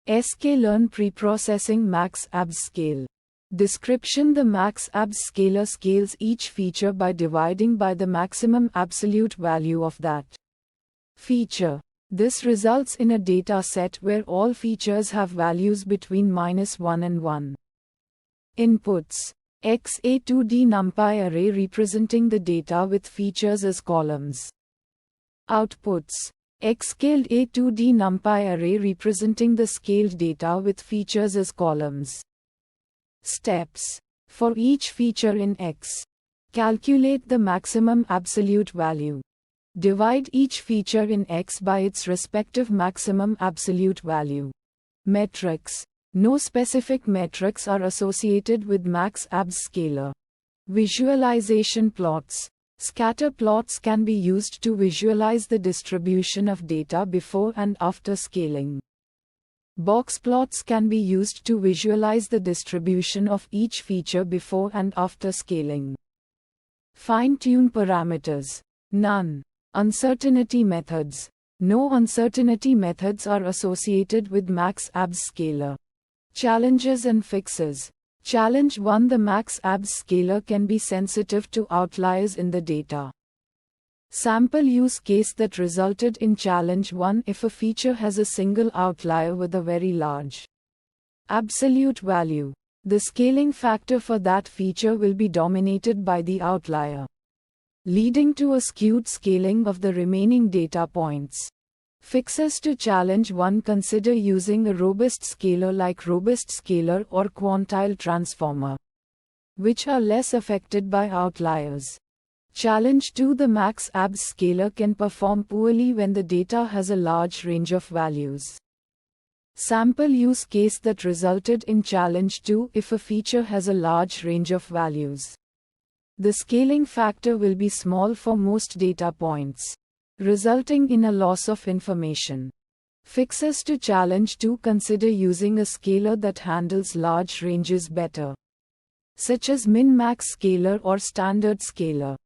sklearn preprocessing max_abs scale. Description: the max_abs scaler scales each feature by dividing by the maximum absolute value of that feature. This results in a data set where all features have values between -1 and 1. Inputs: X a 2D NumPy array representing the data with features as columns. Outputs: X scaled a 2D NumPy array representing the scaled data with features as columns. Steps: for each feature in X, calculate the maximum absolute value. Divide each feature in X by its respective maximum absolute value. Metrics: no specific metrics are associated with max_abs scaler. Visualization plots: scatter plots can be used to visualize the distribution of data before and after scaling. Box plots can be used to visualize the distribution of each feature before and after scaling. Fine-tune parameters: none. Uncertainty methods: no uncertainty methods are associated with max_abs scaler. Challenges and fixes: Challenge 1: the max_abs scaler can be sensitive to outliers in the data. Sample use case that resulted in challenge 1: if a feature has a single outlier with a very large absolute value, the scaling factor for that feature will be dominated by the outlier, leading to a skewed scaling of the remaining data points. Fixes to challenge 1: consider using a robust scaler like robust scaler or quantile transformer, which are less affected by outliers. Challenge 2: the max_abs scaler can perform poorly when the data has a large range of values. Sample use case that resulted in challenge 2: if a feature has a large range of values, the scaling factor will be small for most data points, resulting in a loss of information. Fixes to challenge 2: consider using a scaler that handles large ranges better, such as min-max scaler or standard scaler.